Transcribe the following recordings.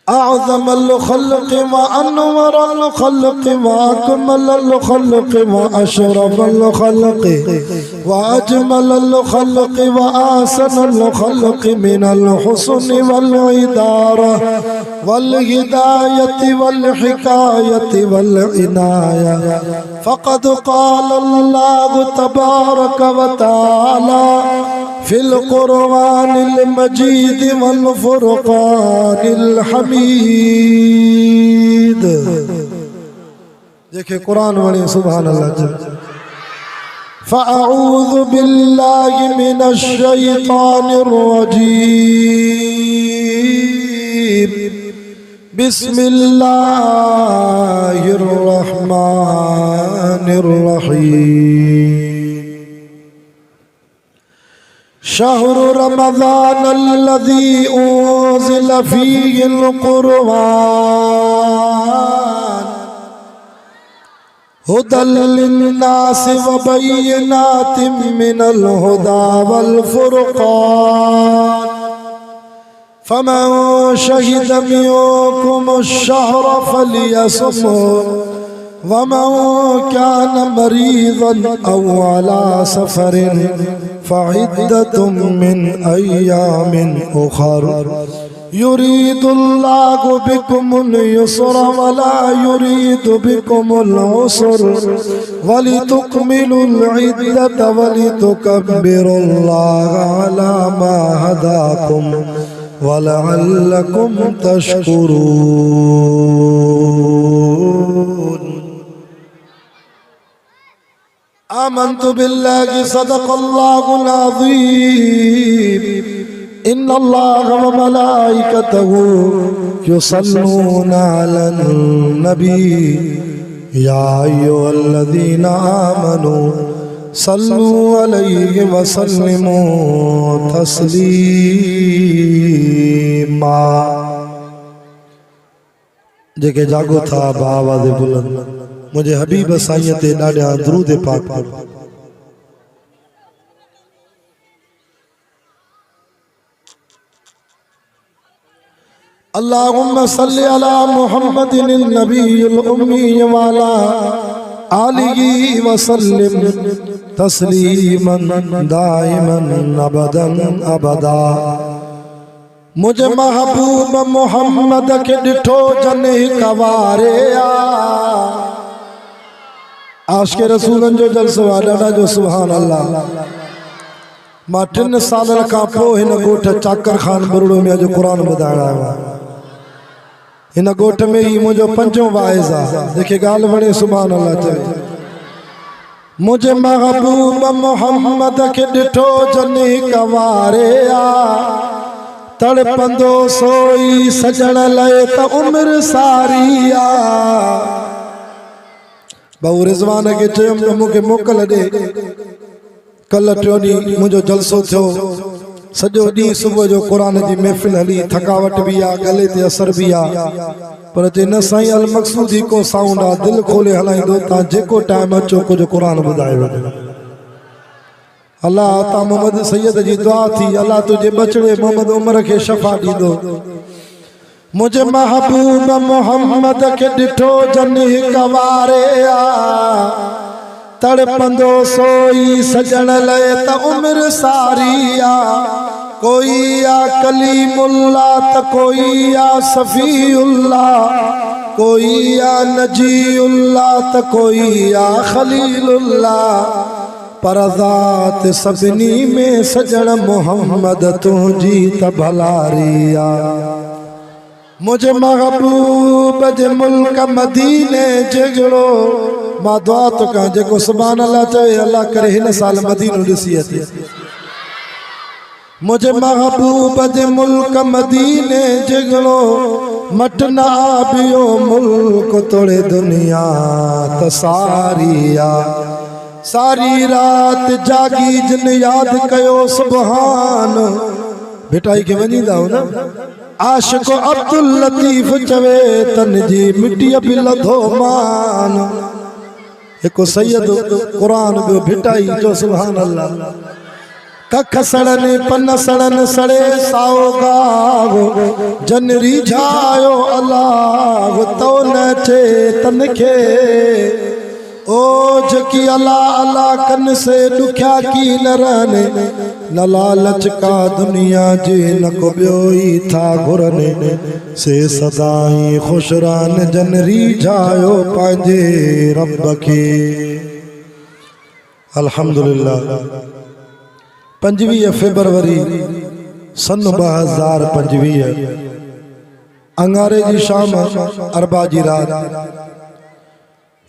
أعظم الخلق وأنور الخلق وأكمل الخلق وأشرف الخلق وأجمل الخلق وأحسن الخلق من الحسن والعدارة والهداية والحكاية والعناية فقد قال الله تبارك وتعالى في القرآن المجيد والفرقان الحميد. देखिए कुरान वाले सुभान अल्लाह। فأعوذ بالله من الشيطان الرجيم بسم الله الرحمن الرحيم. شهر رمضان الذي أنزل فيه القرآن هدى للناس وبينات من الهدى والفرقان فمن شهد منكم الشهر فليصمه ومن كان مريضا أو على سفر فعدة من أيام أخر يريد الله بكم اليسر ولا يريد بكم العسر ولتكملوا العدة ولتكبروا الله على ما هداكم ولعلكم تشكرون. آمنت بالله صدق الله العظيم إن الله وملائكته يصلون على النبي يا أيها الذين آمنوا صلوا عليه وسلموا تسليما. जेके जागो था बावाज़ बुलंद मुझे हबीब साईं ते ॾाढा दरूद पाक पढ़ो. अल्लाहुम्मा सल्लि अला मुहम्मदिन नबील उम्मी वाला आलिही वसल्लिम तस्लीमन दाइमन अबदन अबदा. मुझे महबूब मोहम्मद के डिठो जने कवारे आशिक़ रसूलन जो जलसो ॾाढा जो सुभान अल्लाह. मां 3 साल खां पोइ हिन ॻोठ चाकर खान बरुड़ो में अॼु क़ुरान ॿुधाइण आयो आहियां. हिन ॻोठ में ही मुंहिंजो 5हों वाइज़ आहे. जेके ॻाल्हि वणे सुभान अल्लाह चए. मुझे महबूब मोहम्मद के डिठो जने कवारे तड़पंदो सोई सजण लए त उम्र सारी बहु रिज़वान के चयुमि त मूंखे मोकल ॾे. कल 3 ॾींहुं मुंहिंजो जलसो थियो. सॼो ॾींहुं सुबुह जो क़ुरान जी महफ़िल हली. थकावट बि आहे, गले ते असर बि आहे, पर जे न साईं अल मक़सूदी को साउंड आहे. दिलि खोले हलाईंदो. तव्हां जेको टाइम अचो कुझु क़ुरान ॿुधाए वञो. अल्लाह ता मोहम्मद सैयद जी दुआ थी. अल्लाह तुझे बचड़े मोहम्मद उमर के शफ़ा ॾींदो. मुझे महबूब मोहम्मद के डिठो जने कवारे तड़पंदो सोई सजण लए त उम्र सारी कोई आ कलीमुल्ला त कोई आ सफ़ीउल्ला कोई आ नजीउल्ला त कोई आ खलीलुल्ला पर ज़ात सभिनी में सजण मोहम्मद तुंहिंजी त भलारी आ. मुझे महबूब जे मुल्क मदीने जगड़ो मां दुआ तो कहां जेको सुभान अल्लाह चए अल्लाह करे हिन साल मदीनो ॾिसी अचे. मुझे महबूब जे मुल्क मदीने जगड़ो मट न आबियो मुल्क तोड़े दुनिया त सारी आ. सारी रात जागी जिन याद कयो सुभान बेटाई के वञींदा हो न. आशिक़ अब्दुल लतीफ़ चवे तन जी मिट्टी बि लधो मान. एक सैयद कुरान बि भिटाई जो सुभान अल्लाह. कख सड़ने पन सड़न सड़े साओ गाव जन रिझायो अलाह तो न चे तन खे ओ जकी अल्लाह अल्लाह कन से दुख्या की न रहने न लालच का दुनिया जे न को ब्योई था घुरने से सदाई खुशरान जन रिझायो पांजे रब के। अल्हम्दुलिल्लाह 25 फरवरी सन 2025 अंगारे जी शाम अरबा जी रात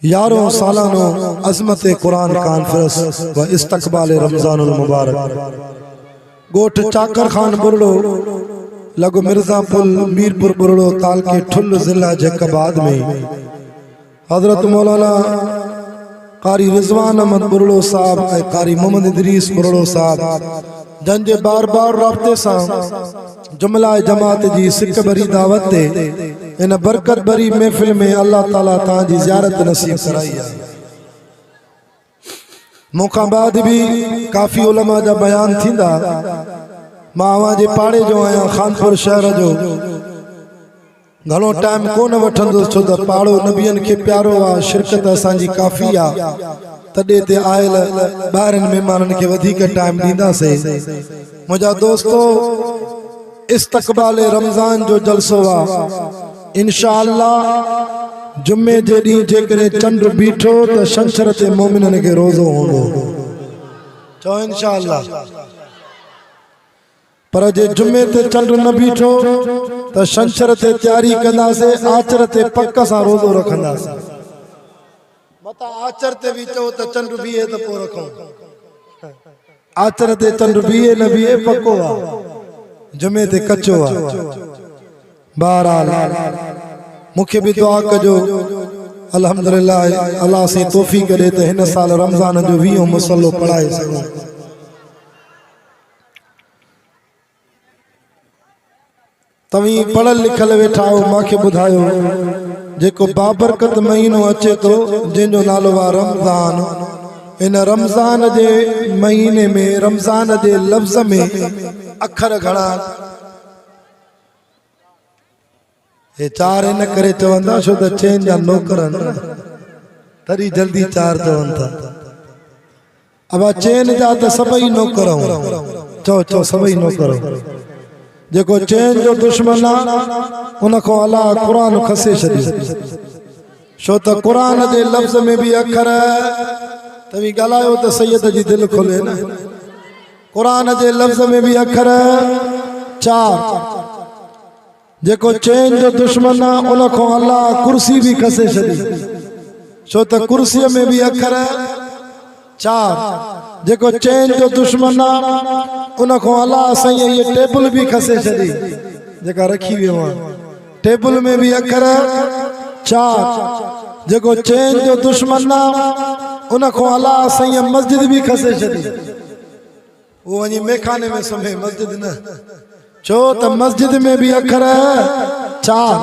11 सालानो अजमत कुरान कॉन्फ्रेंस व इस्तकबाल रमजानुल मुबारक गोठ चाकर खान बुरड़ो लगो मिर्जापुर मीरपुर बुरड़ो ताल के ठुल जिला जैकबाद में हजरत मौलाना कारी रिजवान अहमद बुरड़ो साहब कारी मोहम्मद इदरीस बुरड़ो साहब जंजे बार बार राब्ते सा जुमला जमात जी सिक भरी दावत इन बरकत भरी महफिल में अल्लाह ताला ताजी ज़ियारत नसीब कराई है। मौका बाद भी काफ़ी उलमा जा बयान थींदा मां जे पाड़े जो आया खानपुर शहर जो घणो टाइम कोन वठंदो छो त पाड़ो नबियन के प्यारो आ शिरकत असांजी काफ़ी आ तॾे ते आयल ॿाहिरनि महिमाननि खे वधीक टाइम ॾींदासीं। मुंहिंजा दोस्तो इस्तकबाल रमज़ान जो जलसो आ इंशाअल्लाह जुम्मे जे ॾींहुं जेकॾहिं चंड बीठो त छंछर ते मोमिननि खे रोज़ो हूंदो चओ इंशाअल्लाह पर जे जुम्मे ते चंड न बीठो त छंछर ते तैयारी कंदासीं आचर ते पक सां रोज़ो रखंदासीं मता आचर ते भी चओ त चंड बीहे त पोइ रखूं आचर ते चंड बीहे न बीहे पको आ जुमे ते कचो आ। बहरहाल मुखे भी दुआ कजो अल्हम्दुलिल्लाह अल्लाह से तौफीक दे त हिन साल रमजान जो 20 मुसल्लो पढ़ाए सघूं। तवी पढ़ल लिखल वेठा हो माखे बुधायो जेको बाबरकत महीनो अचे तो जिन नालो आ रमजान इन रमजान जे महीने में रमजान जे लफ्ज़ में अखर घणा ये चार इन करे चवंदा छो त चेन जा नौकर तरी जल्दी चार चवन था अब चेन जा त सबई नौकर चो चो सबई नौकर जेको चेन जो दुश्मन आ उन को अल्लाह कुरान खसे छॾियो छो त कुरान जे लफ्ज़ में भी अखर तवी ॻाल्हायो त सैयद जी दिल खोले न कुरान जे लफ्ज़ में भी अखर चार जेको चेन जो दुश्मन आ उन को अल्लाह कुर्सी भी खसे छॾी छो त कुर्सी में भी अखर चार जेको चेन जो दुश्मन आ उन को अल्लाह सही ये टेबल भी खसे छॾी जेका रखी वियो आहे टेबल में भी अखर चार जेको चेन जो दुश्मन आ उन को अल्लाह सही मस्जिद भी खसे छॾी वो वञी मेखाने में समय मस्जिद न छो त मस्जिद में भी अखर चार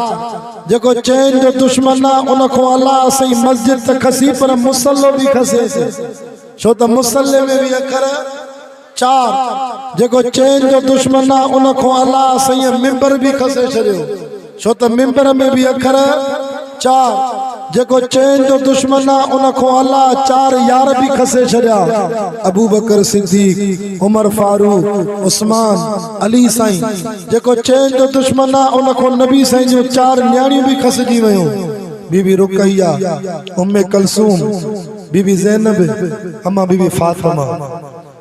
जेको चेन जो दुश्मन आ उन को अल्लाह सही मस्जिद त खसी पर मुसल्लो भी खसे छो त मुसल्ले में भी अखर चार जेको चेन जो दुश्मन आ उन को अल्लाह सही मिंबर भी खसे छॾियो छो त मिंबर में भी अखर चार जेको चेन जो दुश्मन आ उन को अल्लाह चार यार भी खसे छॾिया अबू बकर सिद्दीक उमर फारूक उस्मान अली साईं जेको चेन जो दुश्मन आ उन को नबी साईं जो चार न्याणियूं भी खसजी वयूं बीबी रुकैया उम्मे कलसूम बीबी ज़ैनब अम्मा बीबी फातिमा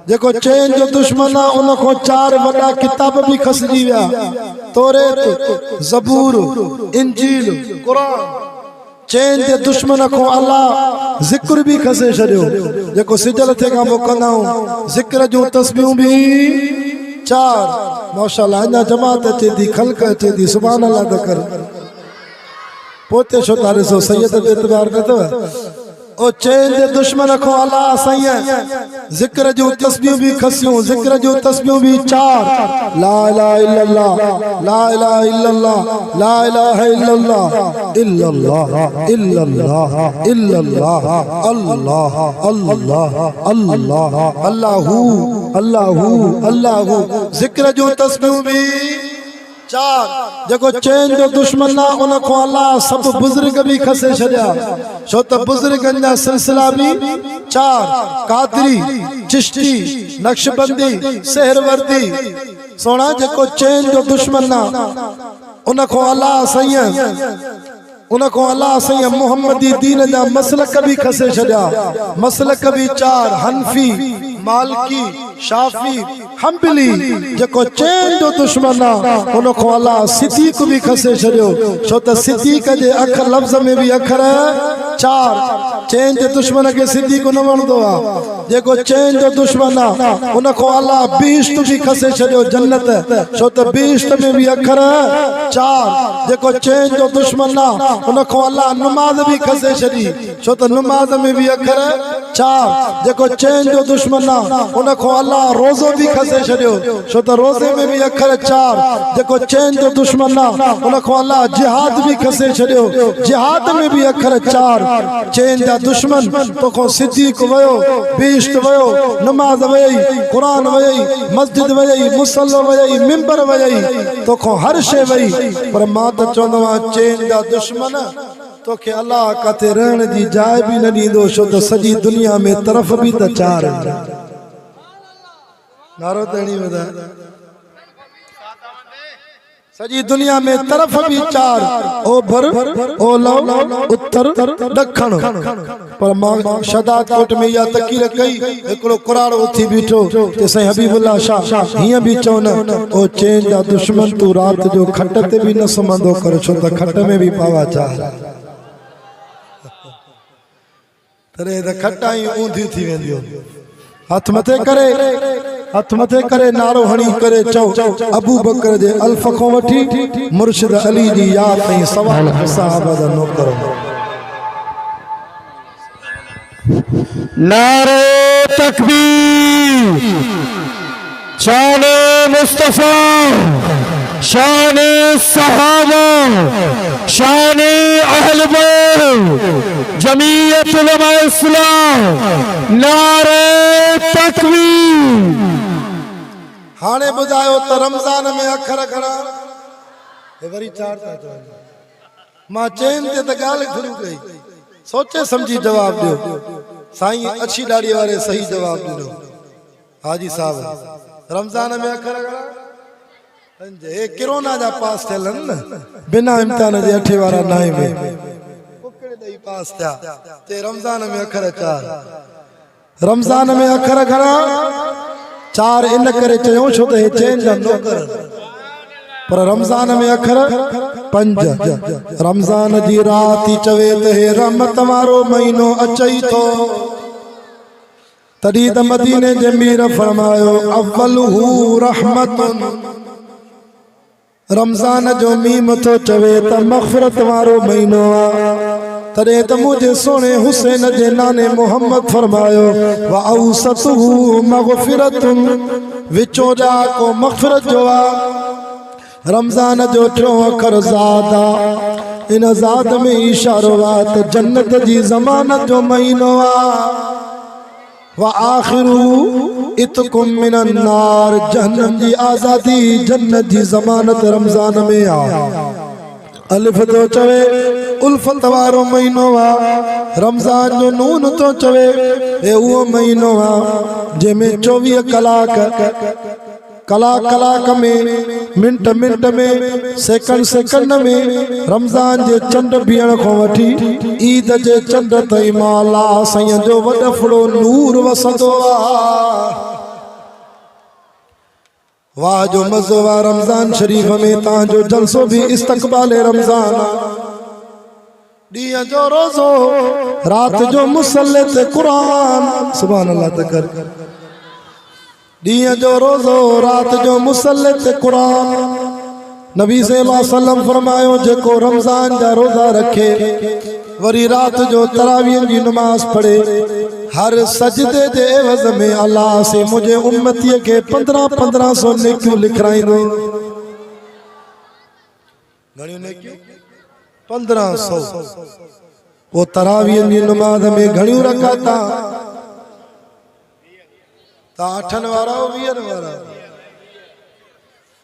जेको चेन जो दुश्मन आ उन को चार वॾा किताब भी खसजी विया तौरेत ज़बूर इंजील कुरान चेन जे दुश्मन को अल्लाह जिक्र भी खसे छॾियो जेको सिजल थे खां पोइ कंदाऊं जिक्र जूं तस्बीहूं भी चार माशाअल्लाह अञा जमात अचे थी ख़ल्क़ अचे थी सुभान अल्लाह त कर पोते छो था ॾिसो सैयद ते एतबार नथव ओ चेन जे दुश्मन को अल्लाह सही जिक्र जो तस्बीह भी खसियूं जिक्र जो तस्बीह भी चार ला इलाहा इल्लल्लाह ला इलाहा इल्लल्लाह ला इलाहा इल्लल्लाह इल्लल्लाह इल्लल्लाह इल्लल्लाह अल्लाह अल्लाह अल्लाह अल्लाहू अल्लाहू अल्लाहू। जिक्र जो तस्बीह भी चार जेको चैन जो दुश्मन ना उन को अल्लाह सब बुजुर्ग भी खसे छड़िया छो त बुजुर्गन जा सिलसिला भी चार कादरी चिश्ती नक्शबंदी सहरवर्दी सोना जेको चैन जो दुश्मन ना उन को अल्लाह सैयद उनको अल्लाह से मोहम्मदी दीन जा मसलक भी खसे छड़िया मसलक भी चार हनफी मालकी शाफी हम्बली जेको चैन जो दुश्मन आ उनको अल्लाह सिद्दीक भी खसे छड़ियो छो त सिद्दीक जे अखर लफ्ज में भी अखर चार चैन जे दुश्मन के सिद्दीक न वणदो आ जेको चैन जो दुश्मन आ उनको अल्लाह बीश्त भी खसे छड़ियो जन्नत छो त बीश्त में भी अखर चार जेको चैन जो दुश्मन आ उनको अल्लाह नमाज भी खसे छड़ी छो त नमाज में भी अखर चार जेको चैन जो दुश्मन आ उनको अल्लाह रोज़ो भी खसे छड़ियो छो त रोज़े में भी अखर चार जेको चैन जो दुश्मन आ उनको अल्लाह जिहाद भी खसे छड़ियो जिहाद में भी अखर चार चैन जा दुश्मन तो को सिद्दीक वयो बीश्त वयो नमाज वई कुरान वई मस्जिद वई मुसल्लो वई मिंबर वई तो को हर शे वई पर मां त चवंदो चैन जा दुश्मन तो के अल्लाह काथे रहण जी जाइ भी न दींदो छो त सजी दुनिया में तरफ भी त चार नारो तणी वदा सजी दुनिया में तरफ भी चार ओभर ओलव उत्तर दखण पर मां शदात कोट में या तकीर कई एकड़ो कुराड़ उथी बीठो ते सही हबीबुल्लाह शाह हिया भी चवन ओ चैन जा दुश्मन तू रात जो खट ते भी न सुमंदो कर छो त खट में भी पावा चार तरे त खटाई ऊंधी थी वेंदियो हाथ मथे करे नारो हणी करे चौ अबू बकर जे अल्फ को वठी मुर्शिद अली जी याद नहीं सवाल साहब दा नौकर नारे तकबीर शान मुस्तफा शान सहाबा शान अहल बैत जमीयत उलमा इस्लाम नारे तकबीर। हाने बुझायो त रमजान में अखर घणा ए वरी चार था चवन मां चैन ते त गाल घुरू गई सोचे समझी जवाब दियो साईं अच्छी दाढ़ी वाले सही जवाब दियो हाजी साहब रमजान में अखर घणा ए कोरोना जा पास थियलन न बिना इम्तिहान जे 8 वारा 9 में कुकड़े दई पास थिया ते रमजान में अखर चार रमजान में अखर घणा चार इन करे चयो छो त चैन जा नौकर पर रमजान में अखर 5 रमजान जी रात चवे त हे रहमत वारो महीनो अचई थो तडी त मदीने जे मीर फरमायो अव्वलहू रहमतुन रमजान जो मीम तो चवे त मग़फ़िरत वारो महीनो आ तरे त मुझे सोने हुसैन जे नाने मोहम्मद फरमायो व औसतहू मग़फ़िरतुन विचो जा को मग़फ़िरत जो आ रमजान जो टियों अखर ज़ादा इन ज़ाद में इशारो आ त जन्नत जी ज़मानत जो महीनो आ व आखिरू इतकुम मिनन नार जहन्नम जी आजादी जन्नत जी ज़मानत रमजान में आ अलिफ तो चवे उल्फत वारो महीनो आ रमजान जो नून तो चवे ए वो महीनो आ जंहिंमें 24 कलाक में मिंट में सेकंड में रमजान जे चंड बीहण को वठी ईद जे चंड ताईं माला साईं जो वडफड़ो नूर वसंदो आ वाह जो मज़ो आ रमजान शरीफ में तां जो जलसो भी इस्तक़बाल रमजान ॾींहं जो रोज़ो रात जो मुसल्ले ते कुरान सुभान अल्लाह तकर ॾींहं जो रोज़ो रात जो मुसल्ले ते कुरान नबी सल्लल्लाहु अलैहि वसल्लम फरमायो जेको रमजान जा रोज़ा रखे वरी रात जो तरावीह जी नमाज पढ़े हर सजदे जे एवज़ में अल्लाह से मुझे उम्मतीअ के 1500 नेकियूं लिखाईंदो घणियूं नेकियूं 1500 वो तरावीह जी नमाज में घणियूं रकाता ता 8 वारा 20 वारा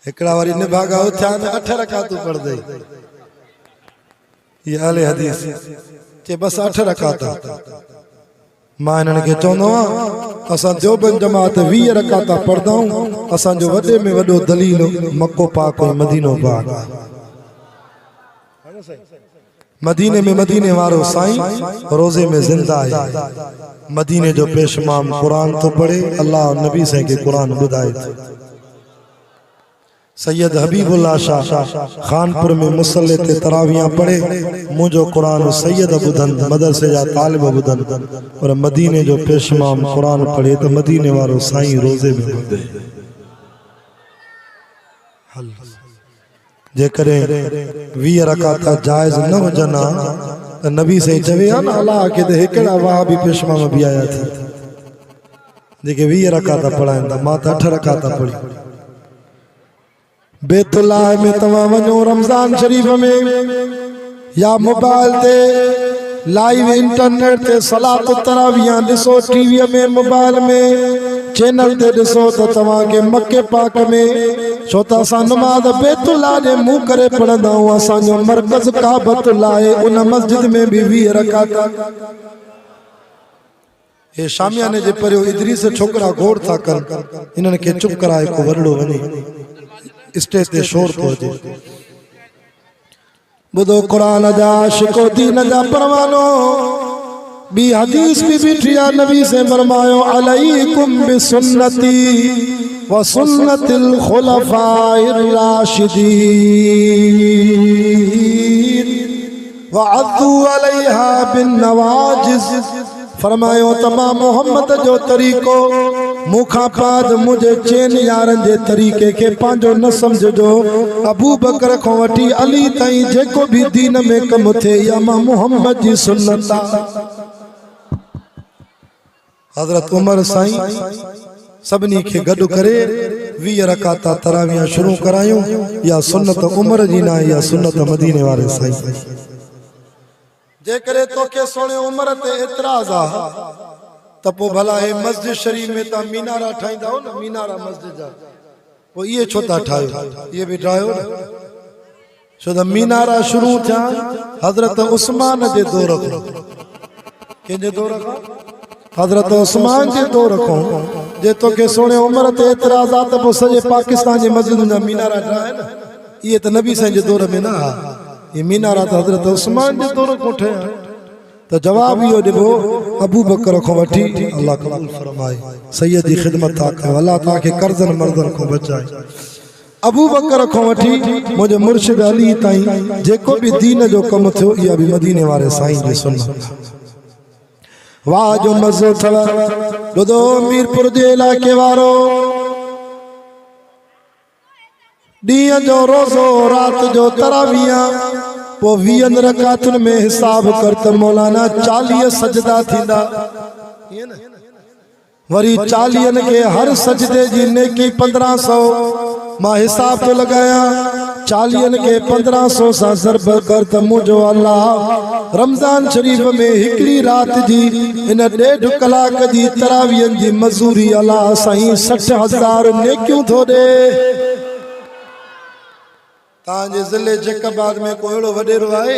एकड़ा वारी निभागा उथ्या 8 रकातूं पढ़ दे ये अहले हदीस के बस 8 रकाता मां इन्हनि खे चवंदो आहियां असां देवबंद जमात 20 रकाता पढ़दा आहियूं असांजो वॾे में वॾो दलील मक्को पाक ऐं मदीनो पाक मदीने में मदीने वारो साईं रोजे में जिंदा है मदीने जो पेशमाम कुरान तो पढ़े अल्लाह नबी से के कुरान बुधाए सैयद हबीबुल्लाह शाह खानपुर में मुसल्ले ते तरावियां पढ़े मुझो कुरान सैयद बुधन मदरसे जा तालिब बुधन और मदीने जो पेशमाम कुरान पढ़े तो मदीने वारो साईं रोजे में बुधे जे करे 20 रकाता जायज न हुजन त नबी से चवे न अल्लाह के ते एकड़ा वाह भी पेशमा में भी आया थी जेके 20 रकाता पढ़ाइन ता मां त 8 रकाता पढ़ी बैतुल्लाह में तवा वनो रमजान शरीफ में या मोबाइल ते लाइव इंटरनेट ते सलात तरावियां दिसो टीवी में मोबाइल में चैनल ते दिसो तो तवा के मक्के पाक में छो त असां नमाज बैतुल्लाह जे मुंह करे पढ़ंदा आहियूं असांजो मरकज़ काबतुल्लाह आहे उन मस्जिद में भी 20 रकाता हे शामियाने जे परियो इदरीस छोकरा घोड़ था कर इन्हनि खे चुप कराए को वरड़ो वने स्टेज ते शोर तो अचे बुधो कुरान जा शिको दीन जा परवानो बी हदीस भी बिठिया नबी से फरमायो अलैकुम बिसुन्नती व सुन्नतिल खुलफाइर राशिदीन व अद्दू अलैहा बिन नवाजिज फरमायो तमाम मोहम्मद जो तरीको मुखा पाद मुझे चैन यारन जे तरीके के पांजो न समझो अबू बकर को वठी अली ताई जेको भी दीन में कम थे या मां मोहम्मद जी सुन्नता हजरत उमर साईं सबनी के गड करे 20 रकाता तरावियां शुरू करायूं या सुन्नत उमर जी ना या सुन्नत मदीने वाले साईं जे करे तो के सोने उमर ते एतराज आ त पो भला हे मस्जिद शरीफ में ता मीनारा ठाईंदा हो न मीनारा मस्जिद जा पो ये छो ता ठायो ये भी ठायो छो त मीनारा शुरू थिया हजरत उस्मान जे दौर खां के जे दौर खां हजरत उस्मान जे दौर खां जे तो के सोने उमर ते एतराज आ त पो सजे पाकिस्तान जे मस्जिद जा मीनारा ठाहे न ये त नबी साईं जे दौर में ना ये मीनारा तो हजरत उस्मान जे दौर को ठया तो जवाब यो दिबो अबू बकर को वठी अल्लाह कबूल फरमाए सैयद की खिदमत ताके अल्लाह ताके कर्जन मर्दन को बचाए अबू बकर को वठी मुझे मुर्शिद अली ताई जेको भी दीन जो कम थियो या भी मदीने वाले साईं जे सुन्नत वाह जो मज़ो थवा बुधो मीरपुर जे इलाके वारो ॾींहं जो रोज़ो रात जो तरावियां पो 20 रकातुन में हिसाब कर त मौलाना 40 सजदा थींदा वरी 40 के हर सजदे जी नेकी 1500 मां हिसाब तो लगाया 40 के 1500 सा ज़रब कर त मुझो अल्लाह रमजान शरीफ में हिकड़ी रात जी इन 1.5 कलाक जी तरावियन जी मजूरी अल्लाह साईं 60,000 नेकियूं थो दे तांजे जिले जैकबाद में को एड़ो वडेरो आए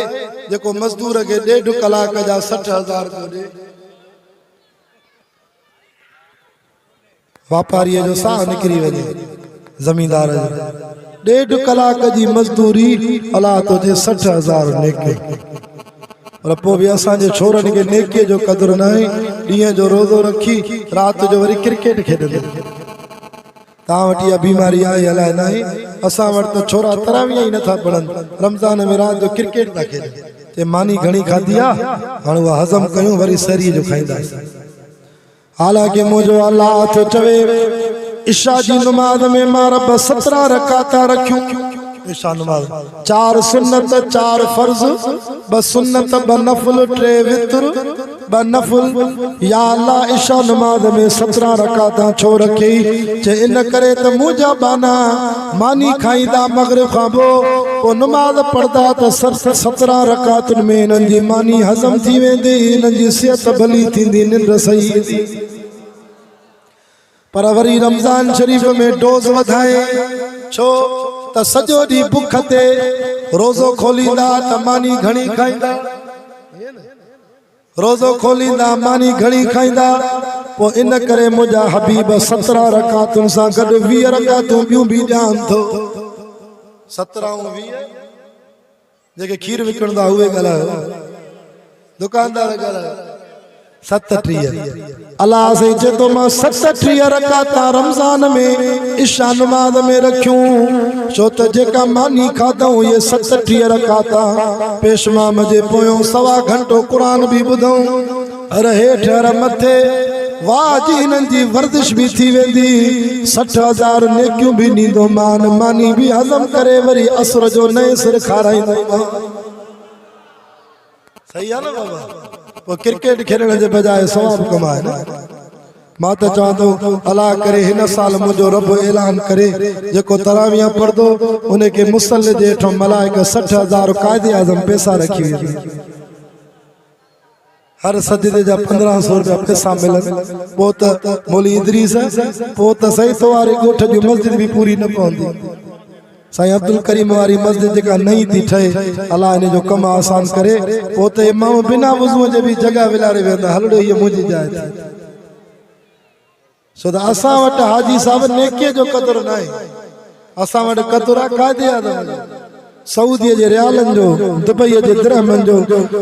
जेको मजदूर के 1.5 कलाक जा 60,000 को दे व्यापारी जो साह निकरी वने जमींदार 1.5 कलाक जी मजदूरी अल्लाह तो जे 60,000 नेके और पो भी असा जे छोरन के नेके जो कदर ना है ॾींहं जो रोज़ो रखी रात जो वरी क्रिकेट खेडंदे ता वटी बीमारी आई अलाए ना है असा वट तो छोरा तरावियां ही नथा पढ़न रमजान में रात जो क्रिकेट था खेल ते मानी घणी खाधी आ हाणे वा हजम कयूं वरी सरी जो खाईंदा हालांकि मुझो अल्लाह तो चवे इशा जी नमाज में मां रब 17 रकाता रखियूं इशा नमाज 4 सुन्नत 4 फर्ज ब सुन्नत ब नफल 3 वितर ब नफल या अल्लाह इशा नमाज में 17 रकाता छो रखी जे इन करे त मुझा बाना मानी खाईंदा मगरिब खां पोइ नमाज़ पढ़दा त 17 रकातुनि में इन्हनि जी मानी हज़म थी वेंदी, इन्हनि जी सिहत भली थींदी, निंड सही ईंदी। पर वरी रमज़ान शरीफ़ में डोज़ वधाए, छो त सॼो ॾींहुं बुख ते रोज़ो खोलींदा त मानी घणी खाईंदा, रोज़ो खोलींदा मानी घणी खाईंदा। पोइ इन करे मुंहिंजा हबीब 17 रकातुनि सां गॾु 20 रकातूं ॿियूं बि ॾियानि थो। 17 ऐं 20 जेके खीर विकिणंदा उहे ॻाल्हायो, दुकानदार ॻाल्हायो। 37 अलाह से चए थो मां 37 रकाता रमज़ान में इशा नमाज़ में रखियूं, छो त जेका मानी खाधऊं ये 37 रकाता पेशमाम जे पोयों 1.25 घंटो क़ुरान भी ॿुधऊं, हर हेठि हर मथे वाह जी हिननि जी वर्जिश भी थी वेंदी, 60,000 नेकियूं भी ॾींदो मान, मानी भी हज़म करे वरी असर जो नए सिर खाराईंदो। सही आहे न बाबा? वो क्रिकेट खेलण जे बजाय सवाब कमाए न। मां त चवंदो अल्लाह करे हिन साल मुंहिंजो रब ऐलान करे जेको तरावियां पढ़दो उन खे मुसल्ले जे हेठों मलाइका 60,000 कायदे आज़म पैसा रखी वेंदी, हर सजदे जा 1500 रुपया पैसा मिलन। पोइ त मौली इदरीस पोइ त सही तो वारे ॻोठ जी मस्जिद भी पूरी न पवंदी। साईं अब्दुल करीम वारी मस्जिद जेका नई थी ठहे, अल्लाह इन जो कम आसान करे, पोइ त इमाम बिना वज़ू जे भी जगह विलारे वेंदा, हलड़ो ये मुंहिंजी जाइ थी। छो त असां वटि हाजी साहब नेकीअ जो क़दुरु न आहे, असां वटि क़दुरु आहे कायदे आज़म जो, सऊदीअ जे रियालनि जो, दुबईअ जे दिरहमनि जो।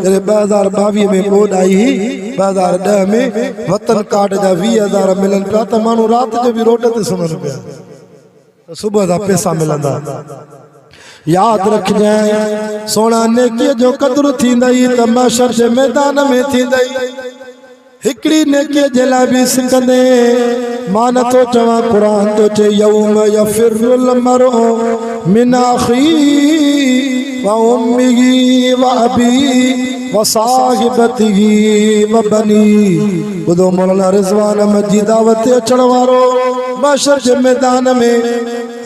जॾहिं 2022 में ॿोॾ आई हुई, 2010 में वतन कार्ड जा 20,000 मिलनि पिया त माण्हू राति जो बि रोड ते सुम्हनि पिया, सुबह जा पैसा मिलंदा। याद रखजांइ सोना नेकीअ जो क़दुरु थींदई त महशर जे मैदान में थींदई। हिकड़ी नेकीअ जे लाइ बि सिकंदे मां नथो चवां, क़ुरान तो चए यौम यफिरुल मरउ मिन अखीही व उम्मिही व अबीही व साहिबतिही व बनी। ॿुधो मौलाना रिज़वान अहमद जी दावत ते अचण वारो महशर जे मैदान में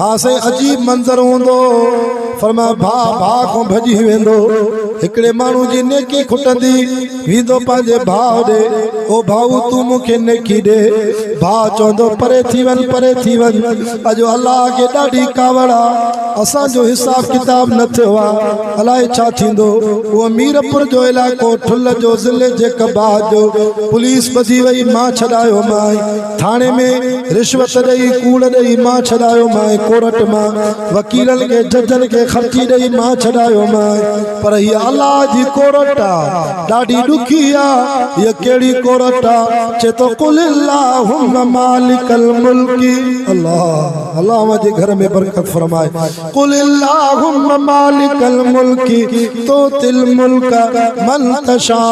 हाँ साईं अजीब मंज़र हूंदो। फरमा भाउ खां भॼी वेंदो, हिकिड़े माण्हू जी नेकी खुटंदी, वेंदो पंहिंजे भाउ ॾे, ओ भाऊ तूं मूंखे नेकी ॾे। भाउ चवंदो परे थी वञ, परे थी वञ, अॼु अलाह खे ॾाढी कावड़ आहे, असांजो हिसाब किताब न थियो आहे, अलाए छा थींदो। उहो मीरपुर जो इलाइक़ो ठुल जो ज़िले जे कबाद जो, पुलिस ॿधी वई मां छॾायो मां, थाणे में रिश्वत ॾेई कूड़ ॾेई मां छॾायो मां, कोर्ट मां वकीलनि खे जजनि खे ख़र्ची ॾेई मां छॾायो मां। पर हीअ अलाह जी कोर्ट आहे, ॾाढी ॾुखी आहे। हीअ कहिड़ी कोर्ट आहे? चए थो कुल अल्लाहुम्मा मालिकल मुल्की, अल्लाह अल्लाह मुंहिंजे घर में बरकत फरमाए। कुल अल्लाहुम्मा मालिकल मुल्की तुतिल मुल्क मन तशा।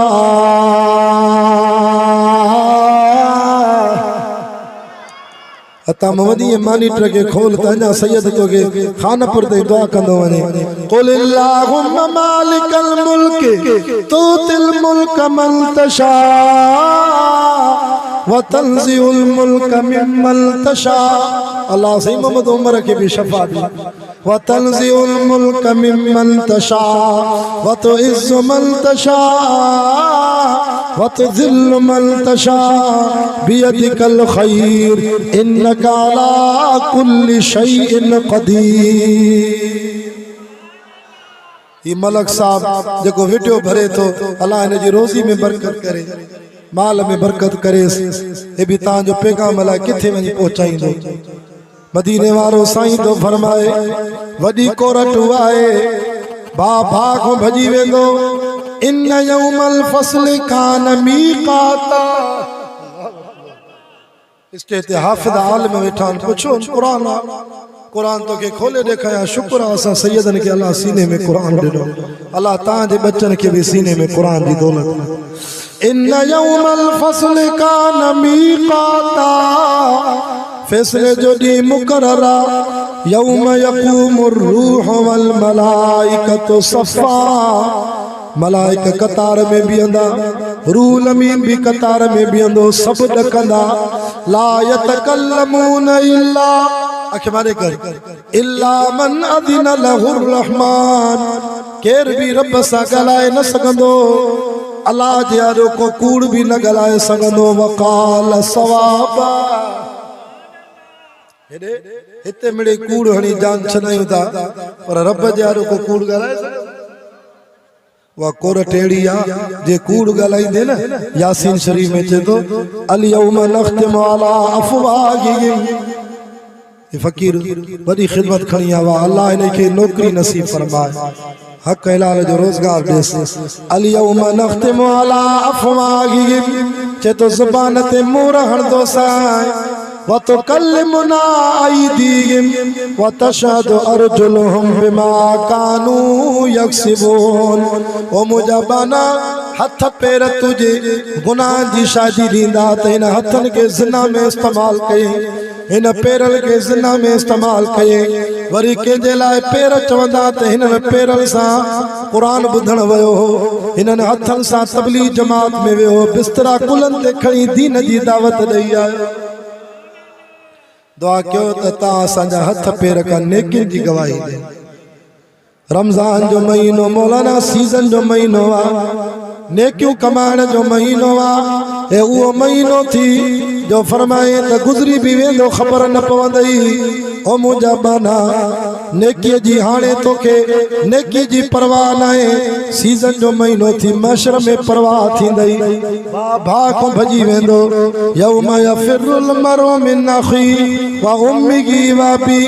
अता मवदी मानीटर के खोल त अञा सैयद तो के खानपुर ते दुआ कंदो वने। कुल अल्लाहुम्मा मालिकल मुल्क तुतिल मुल्क मन तशा व तंज़िउल मुल्क मिम्मन तशा। अल्लाह सही मोहम्मद उमर के भी शफा दी। व तंज़िउल मुल्क मिम्मन तशा व तुइज़्ज़ु मन तशा व तुज़िल्लु मन तशा बियदिकल खैर इन्नका अला कुल्लि शैइन क़दीर। ये मलक साहब जेको वीडियो भरे तो अल्लाह इन जी रोज़ी में बरकत करे, माल में बरकत करे। ये भी तां जो पैगाम अलाए किथे वञी पहुचाईंदो। मदीने वारो साईं तो फरमाए वॾी कोरट आहे, भाउ खां भॼी वेंदो। इन यौमल फस्ल कान मीक़ाता। स्टेज ते हाफ़िज़ आलिम वेठा आहिनि, पुछो कुरान कुरान तो के खोले ॾेखारिया। शुक्र आहे असां सैयदन के अल्लाह सीने में कुरान ॾिनो। अल्लाह तव्हांजे बच्चन के भी सीने में कुरान जी दौलत। इन यौमल फस्ल कान मीक़ाता, फैसले जो ॾींहुं मुक़रर आहे। यौम यक़ूमुर रूह वल मलाइकतु सफ़ा, मलाइक कतार में बीहंदा, रूह अमीन भी कतार में बीहंदो, सभु ॾकंदा। ला यतकल्लमून इल्ला अखे मारे कर इल्ला मन अदिन लहुर रहमान केर भी रब सा गलाए न सगंदो अल्लाह जियारो को कूड़ भी न गलाए सगंदो वकाल सवाबा हिते मिड़े कूड़ हणी जान छनायूं था पर रब जियारो को कूड़ गलाए वह कोर टेड़ी आ जे कूड़ गलाईंदे न यासीन शरीफ में चए तो अल यौम नख्तिमु अला अफवाहिहिम ये फकीर बड़ी खिदमत खणी आवा अल्लाह इनके नौकरी नसीब फरमाए हक हलाल जो रोजगार देस अल यौम नख्तिमु अला अफवाहिहिम चे तो जुबान ते मुंह रहण दो साए व तुकल्लिमुना अयदीहिम व तशहदु अर्जुलुहुम बिमा कानू यक्सिबून ओ मुजबाना हथ पैर तुझे गुनाह जी शादी दींदा त इन हथन के जिना में इस्तेमाल कई इन पैरल के जिना में इस्तेमाल कई वरी के जे लाए पैर चवंदा त हिन पैरल सा कुरान बुधण वयो हिनन हथन सा तबलीग जमात में वयो बिस्तरा कुलन ते खणी दीन जी दावत दई आयो दुआ क्यों त ता असांजा हथ पैर का नेकिन जी गवाही दे रमजान जो महीनो मौलाना सीजन जो महीनो आ नेकियों कमाइण जो महीनो आ ए वो महीनो थी जो फरमाए त गुजरी भी वेंदो खबर न पवंदई ओ मुंहिंजा बाना नेकी जी हाणे तोखे नेकी जी परवाह नाहे सीजन जो महीनो थी मशर में परवाह थींदई भा को भजी वेंदो यौम यफिरुल मरु मिन अखी व उम्मिही व अबी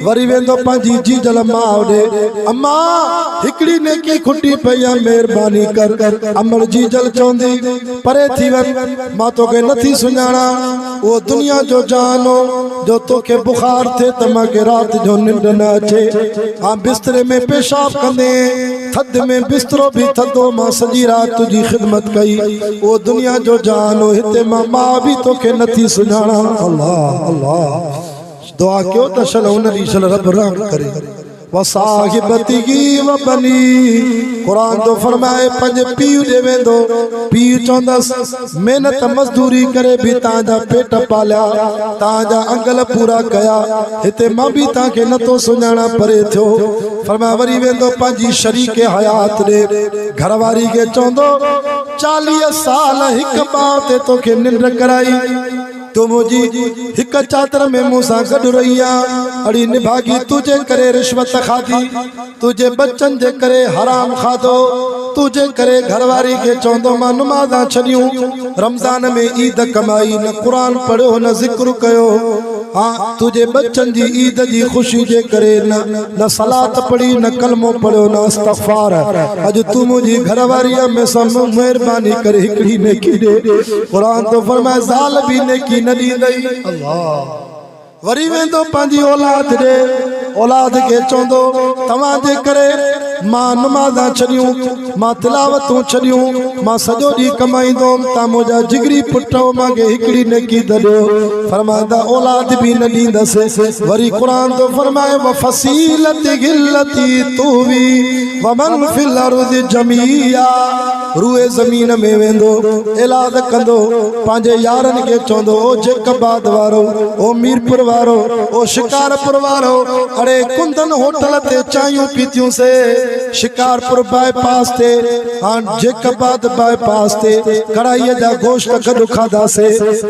वरी वेंदो पंहिंजी जीजल माउ ॾे अम्मा हिकिड़ी नेकी खुटी पई आहे महिरबानी कर अमर जीजल चवंदी परे थी वञ मां तोखे नथी सुञाणा वो दुनिया जो जान हो जो तोखे बुखार थे त मूंखे रात जो निंड न अचे हाँ बिस्तरे में पेशाब कंदे थद में बिस्तरो भी थदो मां सॼी रात तुझी खिदमत कई वो दुनिया जो जान हो हिते मां मां भी तोखे नथी सुञाणा अल्लाह अल्लाह दुआ कयो त शल हुन ॾींहुं शल रब रहम करे वसाहिबती व बनी कुरान तो फरमाए पंज पीउ ॾे वेंदो पीउ चवंदसि महिनत मजदूरी करे भी तव्हांजा पेट पालिया तव्हांजा अंगल पूरा कया हिते मां भी तव्हांखे नथो सुञाणा परे थियो फरमाए वरी वेंदो पंहिंजी शरीक हयात ॾे घरवारी खे चवंदो 40 साल हिकु ॿार ते तोखे निंड कराई तू मुझी हिक चादर में मूंसा गॾु रही आ अड़ी निभागी तुझे करे रिश्वत खाधी तुझे बच्चन जे करे हराम खाधो तुझे करे घरवारी के चवंदो मां नमाज़ा छॾियूं रमजान में ईद कमाई न कुरान पढ़ियो न जिक्र कयो हाँ तुझे बच्चन जी ईद जी खुशी जे करे न सलात पढ़ी न कलमो पढ़ियो न इस्तगफार अज तू मुझी घरवारी में सब मेहरबानी करे हिकड़ी नेकी दे कुरान तो फरमाए ज़ाल भी नेकी न ॾींदई अल्लाह वरी वेंदो पंहिंजी औलाद ॾे औलाद खे चवंदो तव्हांजे करे मां नमाज़ा छॾियूं मां तिलावतूं छॾियूं मां सॼो ॾींहुं कमाईंदुमि तव्हां मुंहिंजा जिगरी पुट मूंखे हिकिड़ी नेकी ॾियो फरमाईंदा औलाद बि न ॾींदसि वरी क़ुरान थो फरमाए व फसीलती गिलती तूवी व मन फिल अर्ज़ि जमीआ रूए ज़मीन में वेंदो इलाद कंदो पंहिंजे यारनि खे चवंदो ओ जेकबाद वारो ओ मीरपुर वारो ओ शिकारपुर वारो अरे कुंदन होटल ते चायूं पीतियूं से शिकारपुर बाईपास ते हाँ जेकबाद बाईपास ते कढ़ाईअ जा गोश्त गॾु खाधासे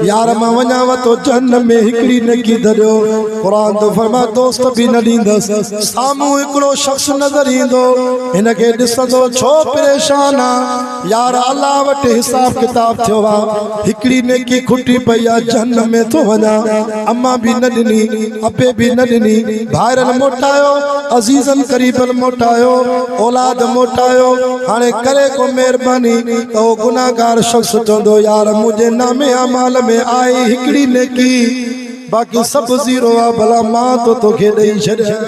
यार मां वञाव तो जहन्नम में हिकिड़ी नेकी दरियो क़ुरान तो फरमाए दोस्त बि न ॾींदसि साम्हूं हिकिड़ो शख़्स नज़र ईंदो हिनखे ॾिसंदो छो परेशान आहे यार अल्लाह वटि हिसाब किताब थियो आहे हिकिड़ी नेकी खुटी पई आहे जहन्नम में थो वञा अम्मा बि न ॾिनी अबे बि न ॾिनी भाइरनि मोटायो अज़ीज़न क़रीबन मोटायो औलाद मोटायो हाणे करे को महिरबानी त उहो गुनाहगार शख़्स चवंदो यार मुंहिंजे नामे अमाल में आहे हिकिड़ी नेकी बाक़ी सभु ज़ीरो आहे भला मां तो तोखे ॾेई छॾियां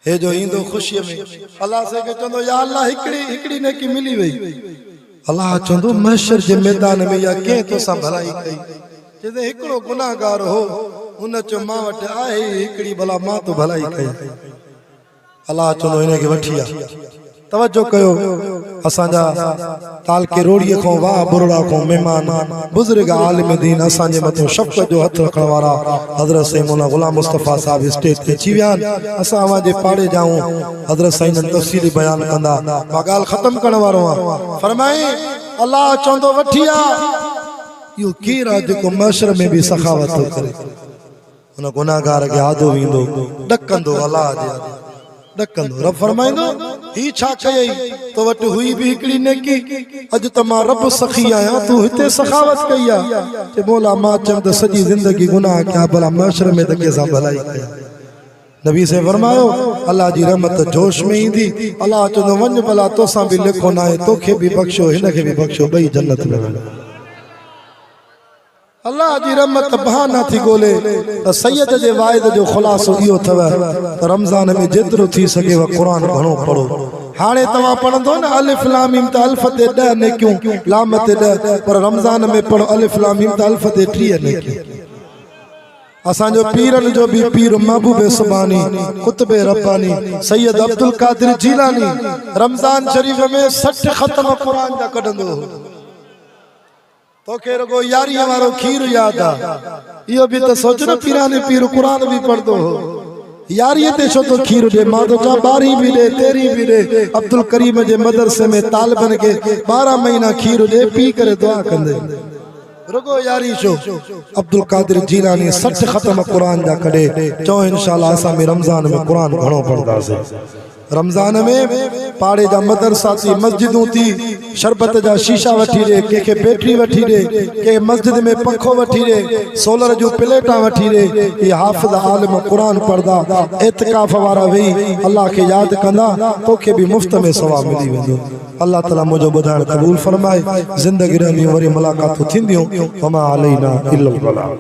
हे जो ईंदो ख़ुशीअ में अल्लाह से के चवंदो या अल्लाह हिकिड़ी नेकी मिली वई अल्लाह चवंदो महशर जे मैदान में या कंहिं तोसां भलाई कई जे हिकिड़ो गुनाहगार हो उन चयो मां वटि आहे हिकिड़ी भला मां तो भलाई कई अल्लाह चवंदो हिनखे वठी आ तवजो कयो असांजा ताल के रोड़ीअ खां वाह बुरड़ा खां मेहमान बुजुर्ग आलिम दीन असांजे मथां शफ़क़त जो हथ रखण वारा हज़रत साईं मौलाना गुलाम मुस्तफ़ा साहब स्टेज ते अची विया आहिनि। असां अवां पाड़े जाऊं हज़रत साईं तफ़सीली बयान कंदा। मां ॻाल्हि ख़त्म करण वारो आहियां। फरमाई अल्लाह चवंदो वठी आ इहो केरु आहे जेको महशर में बि सखावत थो करे, उन गुनाहगार खे आदो वेंदो ॾकंदो अलाह जे ॾकंदो। रब फरमाईंदो ही छा कयई तो वटि हुई बि हिकिड़ी नेकी, अॼु त मां रब सखी आहियां तूं हिते सखावत कई आहे। चए मौला मां चयमि त सॼी ज़िंदगी गुनाह कया भला महशर में त कंहिंसां भलाई कया। नबी से फरमायो अल्लाह जी रहमत जोश में ईंदी। अल्लाह चवंदो वञ भला तोसां बि लिखो न आहे, तोखे बि बख़्शो हिनखे बि बख़्शो, ॿई जन्नत में वञो। अल्लाह जी रहमत बहाना थी ॻोल्हे त सैयद जे वाइद जो ख़ुलासो इहो अथव त रमज़ान में जेतिरो थी सघेव क़ुरान घणो पढ़ो। हाणे तव्हां पढ़ंदो न अलिफ लाम मीम त अल्फ ते 10 नेकियूं, लाम ते 10, पर रमज़ान में पढ़ो अलिफ लाम मीम त अल्फ ते 30 नेकियूं। असांजो पीरन जो भी पीर महबूब सुबानी कुतुब रब्बानी सैयद अब्दुल कादिर जीलानी रमज़ान शरीफ में 60 ख़त्म क़ुरान जा कढंदो हो। तोखे रुगो यारीअ वारो खीर याद आ, इहो बि त सोच न पीराने पीर क़ुरान भी पढ़दो हो। यारीअ ते छो तो खीर ॾे, मां तो चा 12 भी ॾे 13 भी ॾे। अब्दुल करीम जे मदरसे में तालिबन के 12 महीना खीर ॾे, पी करे दुआ कंदे रुगो यारी छो। अब्दुल कादिर जीलानी 60 ख़त्म क़ुरान जा कढे। चओ इंशाअल्लाह असां में रमज़ान में क़ुरान घणो पढ़दासीं। रमज़ान में पाड़े जा मदरसा थी, मस्जिदूं थी, शरबत जा शीशा वठी ॾे, कंहिंखे बैटरी वठी ॾे, कंहिं मस्जिद में पंखो वठी ॾे, सोलर जूं प्लेटां वठी ॾे। इहे हाफ़िज़ आलिम क़ुरान पढ़दा, एतिकाफ़ वारा वेही अल्लाह खे यादि कंदा, तोखे बि मुफ़्त में सवाब मिली वेंदो। अल्लाह ताला मुंहिंजो ॿुधाइण क़बूल फरमाए। ज़िंदगी रहंदी वरी मुलाक़ातूं थींदियूं। वमा अलैना इल्लल बलाग।